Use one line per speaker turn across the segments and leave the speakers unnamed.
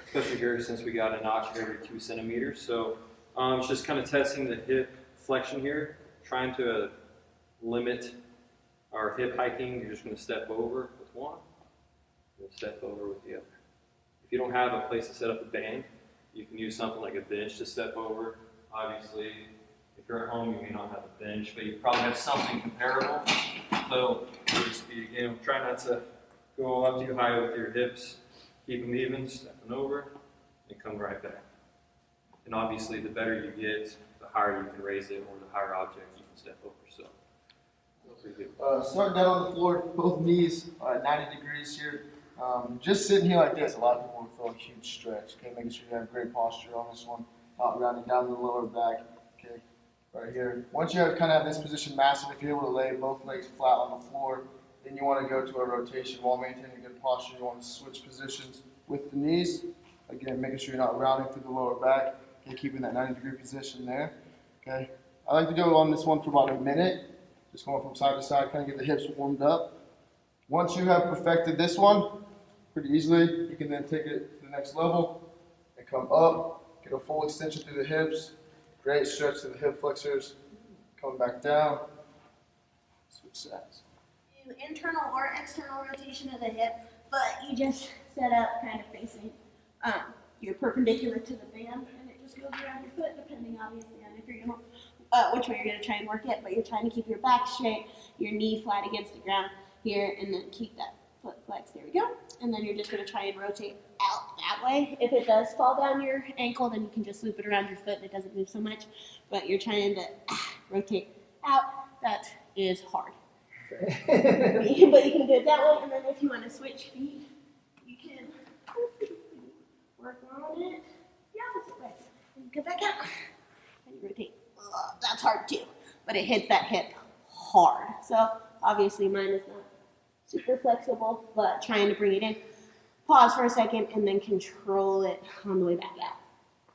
especially here since we got a notch here every 2 centimeters. So it's just kind of testing the hip flexion here, trying to limit our hip hiking. You're just going to step over with one, and step over with the other. If you don't have a place to set up a band, you can use something like a bench to step over. Obviously, if you're at home, you may not have a bench, but you probably have something comparable. So just be, again, try not to go up too high with your hips. Keep them even, stepping over, and come right back. And obviously, the better you get, the higher you can raise it, or the higher object you can step over. So,
starting down on the floor, both knees at 90 degrees here. Just sitting here like this, a lot of people will feel a huge stretch. Okay, making sure you have great posture on this one. Not rounding down the lower back. Okay, right here. Once you kind of have this position mastered, if you're able to lay both legs flat on the floor, then you want to go to a rotation while maintaining good posture. You want to switch positions with the knees. Again, making sure you're not rounding through the lower back. Okay, keeping that 90-degree position there. Okay, I like to go on this one for about a minute. Just going from side to side, kind of get the hips warmed up. Once you have perfected this one, pretty easily, you can then take it to the next level and come up, get a full extension through the hips, great stretch to the hip flexors, coming back down, switch sides.
Do internal or external rotation of the hip, but you just set up kind of facing, you're perpendicular to the band, and it just goes around your foot, depending obviously on if you're going to, which way you're going to try and work it, but you're trying to keep your back straight, your knee flat against the ground here, and then keep that foot flexed. There we go. And then you're just going to try and rotate out that way. If it does fall down your ankle, then you can just loop it around your foot and it doesn't move so much. But you're trying to rotate out. That is hard. But you can do it that way. And then if you want to switch feet, you can work on it the opposite way. And get back out. And you rotate. That's hard too. But it hits that hip hard. So obviously mine is not super flexible, but trying to bring it in. Pause for a second and then control it on the way back out.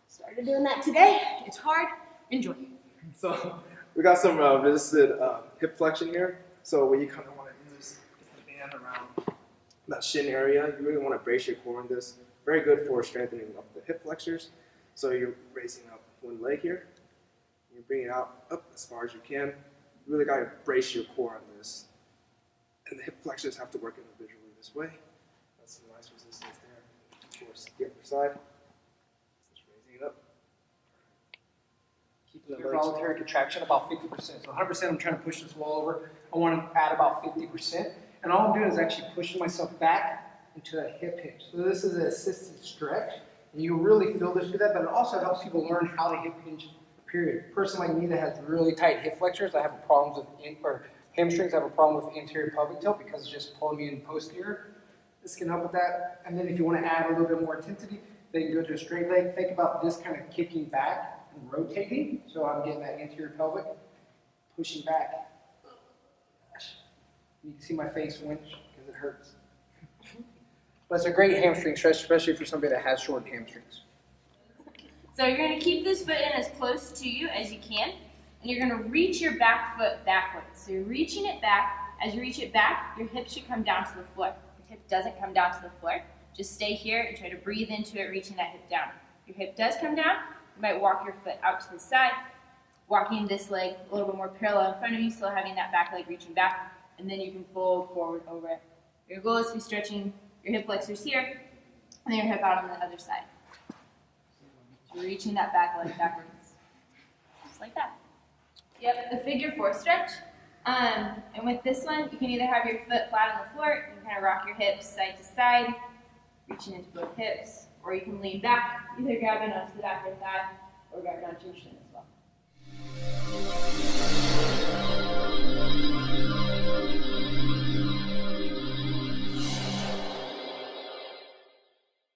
Started doing that today. It's hard. Enjoy.
So we got some resisted hip flexion here. So what you kind of want to do is get the band around that shin area. You really want to brace your core in this. Very good for strengthening up the hip flexors. So you're raising up one leg here. You bring it out up as far as you can. You really got to brace your core on this. And the hip flexors have to work individually this way. That's some nice resistance there. Of course, the other side. Just raising it up. Keeping the
Your
legs
voluntary contraction about 50%. So 100% I'm trying to push this wall over. I want to add about 50%. And all I'm doing is actually pushing myself back into that hip hinge. So this is an assisted stretch. And you really feel this through that, but it also helps people learn how to hip hinge, period. A person like me that has really tight hip flexors, I have problems with hamstrings, I have a problem with anterior pelvic tilt because it's just pulling me in posterior. This can help with that. And then if you want to add a little bit more intensity, then you go to a straight leg. Think about this kind of kicking back and rotating. So I'm getting that anterior pelvic, pushing back. You can see my face winch because it hurts. But it's a great hamstring stretch, especially for somebody that has short hamstrings.
So you're going to keep this foot in as close to you as you can, and you're going to reach your back foot backwards. So you're reaching it back. As you reach it back, your hip should come down to the floor. If your hip doesn't come down to the floor, just stay here and try to breathe into it, reaching that hip down. If your hip does come down, you might walk your foot out to the side, walking this leg a little bit more parallel in front of you, still having that back leg reaching back, and then you can fold forward over it. Your goal is to be stretching your hip flexors here, and then your hip out on the other side. So you're reaching that back leg backwards, just like that. Yep, the figure 4 stretch. And with this one, you can either have your foot flat on the floor, you can kind of rock your hips side to side, reaching into both hips, or you can lean back, either grabbing onto the back of your thigh, or grabbing onto your shin as well.